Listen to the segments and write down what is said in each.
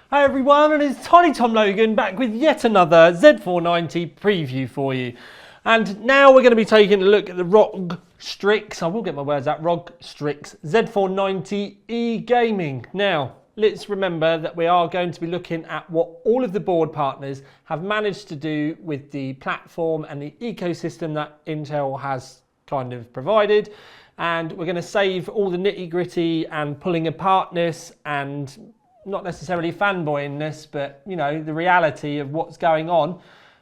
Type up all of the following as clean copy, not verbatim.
Hi everyone, and it's Tiny Tom Logan back with yet another Z490 preview for you. And now we're going to be taking a look at the ROG Strix, I will get my words out, ROG Strix Z490 e-gaming. Now, let's remember that we are going to be looking at what all of the board partners have managed to do with the platform and the ecosystem that Intel has kind of provided. And we're going to save all the nitty gritty and pulling apartness and not necessarily fanboyingness, but you know, the reality of what's going on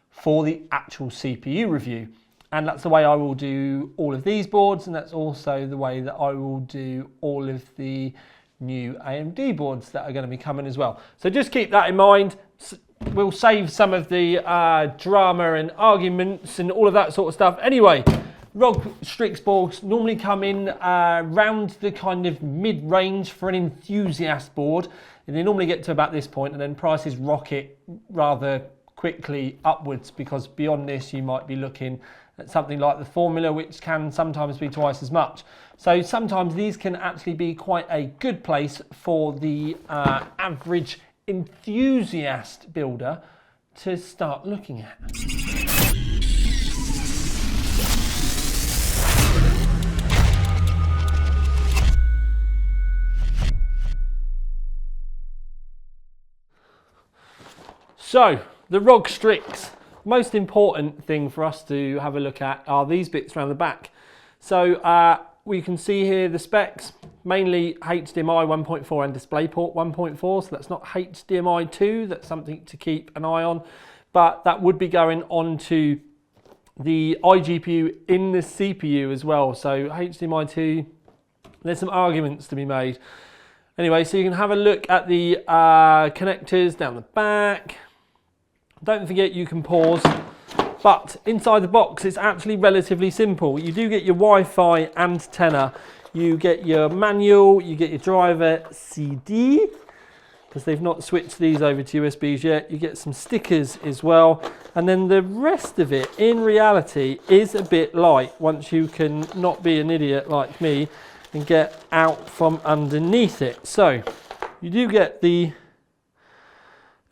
for the actual CPU review. And that's the way I will do all of these boards, and that's also the way that I will do all of the new AMD boards that are going to be coming as well. So just keep that in mind. We'll save some of the drama and arguments and all of that sort of stuff. Anyway, ROG Strix boards normally come in around the kind of mid-range for an enthusiast board. And they normally get to about this point, and then prices rocket rather quickly upwards, because beyond this you might be looking at something like the Formula, which can sometimes be twice as much. So sometimes these can actually be quite a good place for the average enthusiast builder to start looking at. So, the ROG Strix, most important thing for us to have a look at are these bits around the back. So, we can see here the specs, mainly HDMI 1.4 and DisplayPort 1.4, so that's not HDMI 2, that's something to keep an eye on, but that would be going on to the iGPU in the CPU as well. So, HDMI 2, there's some arguments to be made. Anyway, so you can have a look at the connectors down the back. Don't forget you can pause, but inside the box it's actually relatively simple. You do get your Wi-Fi antenna, you get your manual, you get your driver CD, because they've not switched these over to USBs yet. You get some stickers as well, and then the rest of it in reality is a bit light once you can not be an idiot like me and get out from underneath it. So you do get the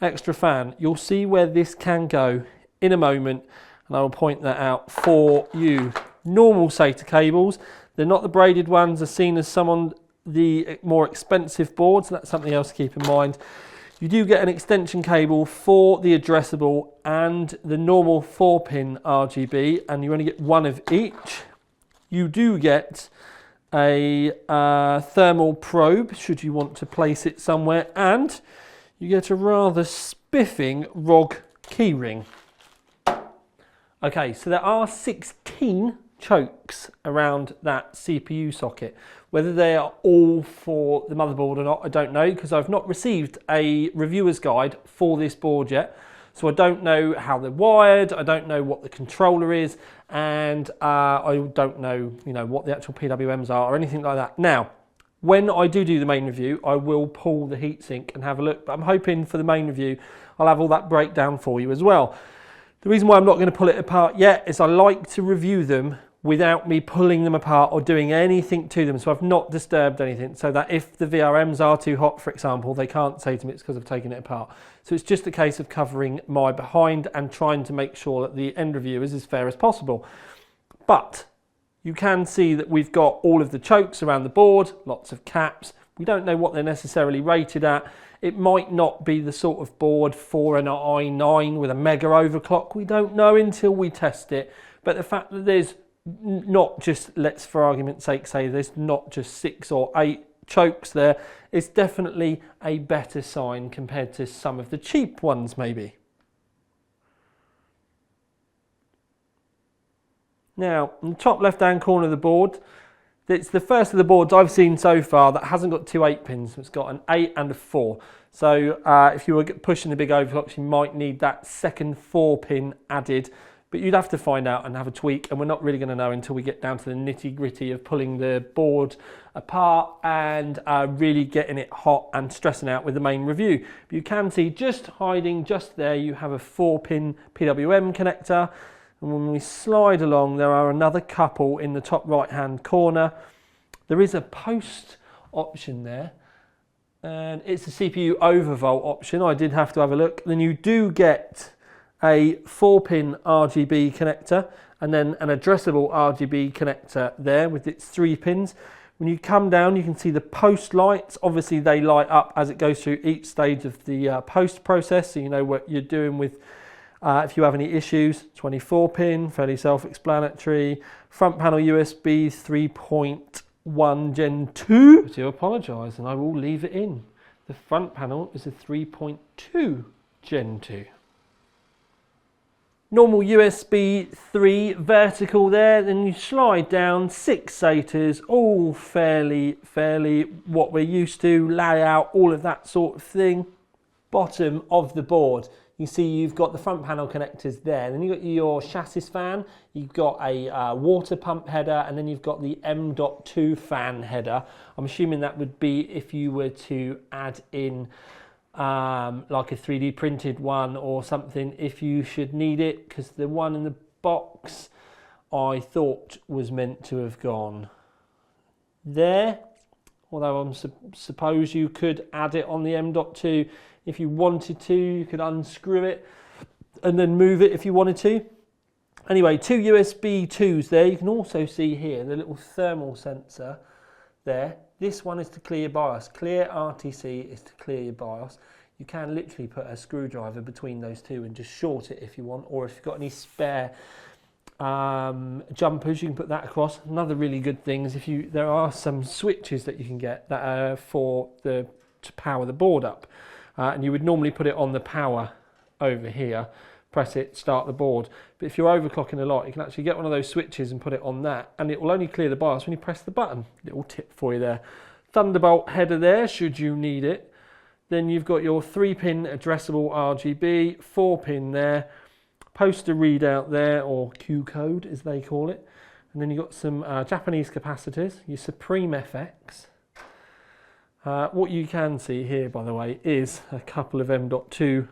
extra fan. You'll see where this can go in a moment, and I will point that out for you. Normal SATA cables, they're not the braided ones as seen as some on the more expensive boards. That's something else to keep in mind. You do get an extension cable for the addressable and the normal 4-pin RGB, and you only get one of each. You do get a thermal probe should you want to place it somewhere, and you get a rather spiffing ROG keyring. Okay, so there are 16 chokes around that CPU socket. Whether they are all for the motherboard or not, I don't know, because I've not received a reviewer's guide for this board yet. So I don't know how they're wired, I don't know what the controller is, and I don't know, what the actual PWMs are or anything like that. Now, when I do the main review, I will pull the heatsink and have a look, but I'm hoping for the main review, I'll have all that breakdown for you as well. The reason why I'm not going to pull it apart yet is I like to review them without me pulling them apart or doing anything to them, so I've not disturbed anything, so that if the VRMs are too hot, for example, they can't say to me it's because I've taken it apart. So it's just a case of covering my behind and trying to make sure that the end review is as fair as possible. But you can see that we've got all of the chokes around the board, lots of caps. We don't know what they're necessarily rated at. It might not be the sort of board for an i9 with a mega overclock. We don't know until we test it. But the fact that there's not just, let's for argument's sake say there's not just 6 or 8 chokes there, is definitely a better sign compared to some of the cheap ones maybe. Now, in the top left-hand corner of the board, it's the first of the boards I've seen so far that hasn't got two 8-pins. It's got an 8 and a 4. So if you were pushing the big overclocks, you might need that second 4-pin added. But you'd have to find out and have a tweak, and we're not really going to know until we get down to the nitty-gritty of pulling the board apart and really getting it hot and stressing out with the main review. But you can see just hiding just there, you have a 4-pin Pwm connector. And when we slide along, there are another couple in the top right-hand corner. There is a post option there. and it's a CPU overvolt option. I did have to have a look. Then you do get a 4-pin RGB connector and then an addressable RGB connector there with its 3 pins. When you come down, you can see the post lights. Obviously, they light up as it goes through each stage of the post process, so you know what you're doing with if you have any issues. 24-pin, fairly self-explanatory. Front panel USB 3.1 Gen 2. I do apologise, and I will leave it in. The front panel is a 3.2 Gen 2. Normal USB 3 vertical there, then you slide down 6 SATAs, all fairly what we're used to, layout, all of that sort of thing. Bottom of the board, you see you've got the front panel connectors there, then you've got your chassis fan, you've got a water pump header, and then you've got the M.2 fan header. I'm assuming that would be if you were to add in like a 3D printed one or something if you should need it, because the one in the box I thought was meant to have gone there, although I suppose you could add it on the M.2 if you wanted to. You could unscrew it and then move it if you wanted to. Anyway, 2 USB 2s there. You can also see here the little thermal sensor there. This one is to clear your BIOS. Clear RTC is to clear your BIOS. You can literally put a screwdriver between those two and just short it if you want, or if you've got any spare jumpers, you can put that across. Another really good thing is there are some switches that you can get that are to power the board up, and you would normally put it on the power over here, press it, start the board. But if you're overclocking a lot, you can actually get one of those switches and put it on that, and it will only clear the BIOS when you press the button. Little tip for you there. Thunderbolt header there, should you need it. Then you've got your 3-pin addressable RGB, 4-pin there, poster readout there, or Q code as they call it. And then you've got some Japanese capacitors, your Supreme FX. What you can see here, by the way, is a couple of M.2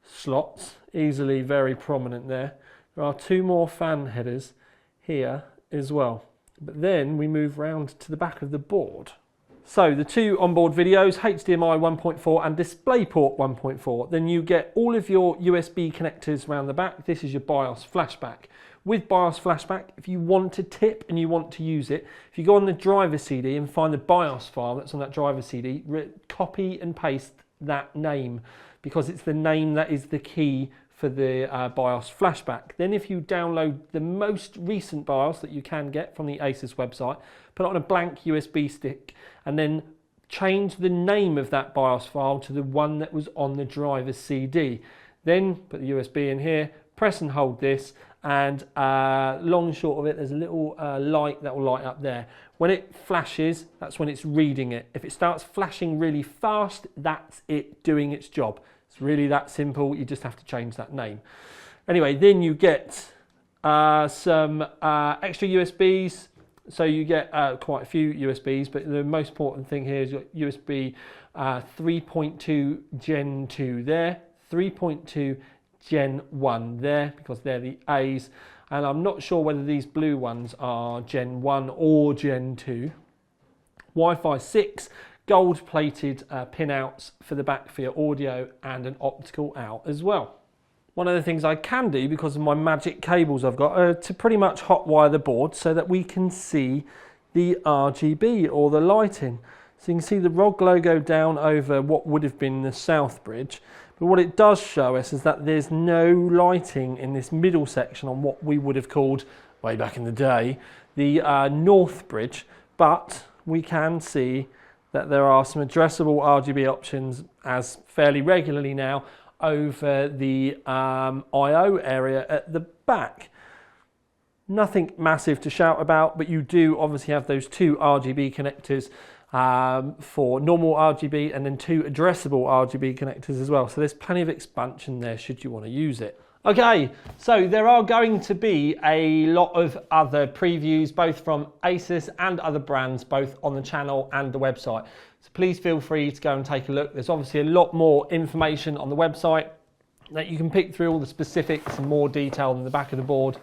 slots, easily very prominent there. There are 2 more fan headers here as well. But then we move round to the back of the board. So the 2 onboard videos, HDMI 1.4 and DisplayPort 1.4. Then you get all of your USB connectors around the back. This is your BIOS flashback. With BIOS flashback, if you want to tip and you want to use it, if you go on the driver CD and find the BIOS file that's on that driver CD, copy and paste that name, because it's the name that is the key for the BIOS flashback. Then if you download the most recent BIOS that you can get from the Asus website, put it on a blank USB stick, and then change the name of that BIOS file to the one that was on the driver CD. Then put the USB in here, press and hold this, and long and short of it, there's a little light that will light up there. When it flashes, that's when it's reading it. If it starts flashing really fast, that's it doing its job. It's really that simple. You just have to change that name. Anyway, then you get some extra USBs. So you get quite a few USBs, but the most important thing here is your USB 3.2 Gen 2 there, 3.2 Gen 1 there, because they're the A's. And I'm not sure whether these blue ones are Gen 1 or Gen 2. Wi-Fi 6, gold-plated pin-outs for the back for your audio, and an optical out as well. One of the things I can do, because of my magic cables I've got, to pretty much hotwire the board so that we can see the RGB or the lighting. So you can see the ROG logo down over what would have been the south bridge. But what it does show us is that there's no lighting in this middle section on what we would have called, way back in the day, the north bridge. But we can see that there are some addressable RGB options as fairly regularly now over the I/O area at the back. Nothing massive to shout about, but you do obviously have those 2 RGB connectors for normal RGB, and then 2 addressable RGB connectors as well. So there's plenty of expansion there should you want to use it. Okay, so there are going to be a lot of other previews, both from Asus and other brands, both on the channel and the website. So please feel free to go and take a look. There's obviously a lot more information on the website that you can pick through, all the specifics and more detail in the back of the board.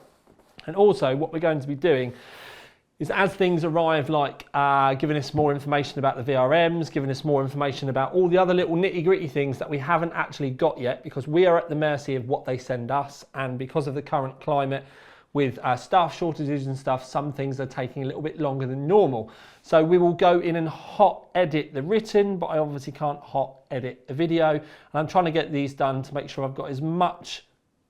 And also what we're going to be doing is as things arrive, like giving us more information about the VRMs, giving us more information about all the other little nitty-gritty things that we haven't actually got yet, because we are at the mercy of what they send us, and because of the current climate with staff shortages and stuff, some things are taking a little bit longer than normal. So we will go in and hot edit the written, but I obviously can't hot edit a video. And I'm trying to get these done to make sure I've got as much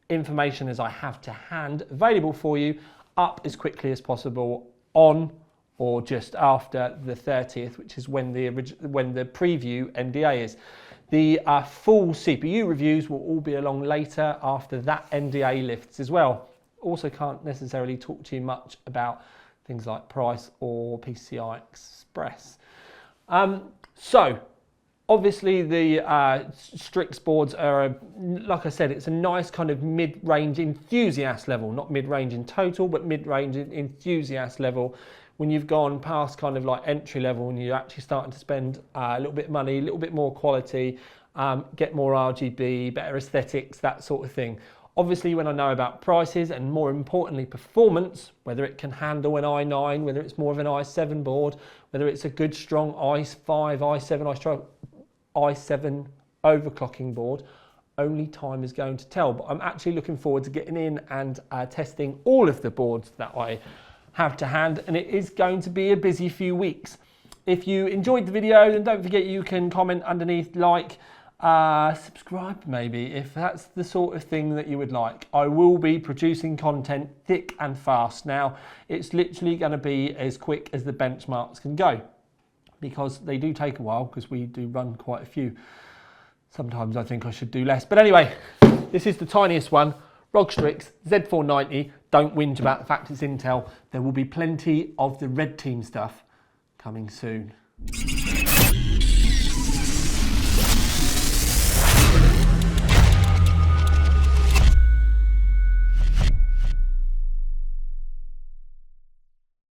information as I have to hand available for you up as quickly as possible on or just after the 30th, which is when the preview NDA is. The full CPU reviews will all be along later after that NDA lifts as well. Also can't necessarily talk to you much about things like price or PCI Express. So obviously the Strix boards are, like I said, it's a nice kind of mid-range enthusiast level, not mid-range in total, but mid-range enthusiast level. When you've gone past kind of like entry level and you're actually starting to spend a little bit of money, a little bit more quality, get more RGB, better aesthetics, that sort of thing. Obviously, when I know about prices and more importantly performance, whether it can handle an i9, whether it's more of an i7 board, whether it's a good strong i5, i7, i7 overclocking board, only time is going to tell. But I'm actually looking forward to getting in and testing all of the boards that I have to hand, and it is going to be a busy few weeks. If you enjoyed the video, then don't forget you can comment underneath, like, subscribe maybe, if that's the sort of thing that you would like. I will be producing content thick and fast. Now, it's literally going to be as quick as the benchmarks can go, because they do take a while, because we do run quite a few. Sometimes I think I should do less. But anyway, this is the tiniest one, ROG Strix Z490. Don't whinge about the fact it's Intel. There will be plenty of the red team stuff coming soon.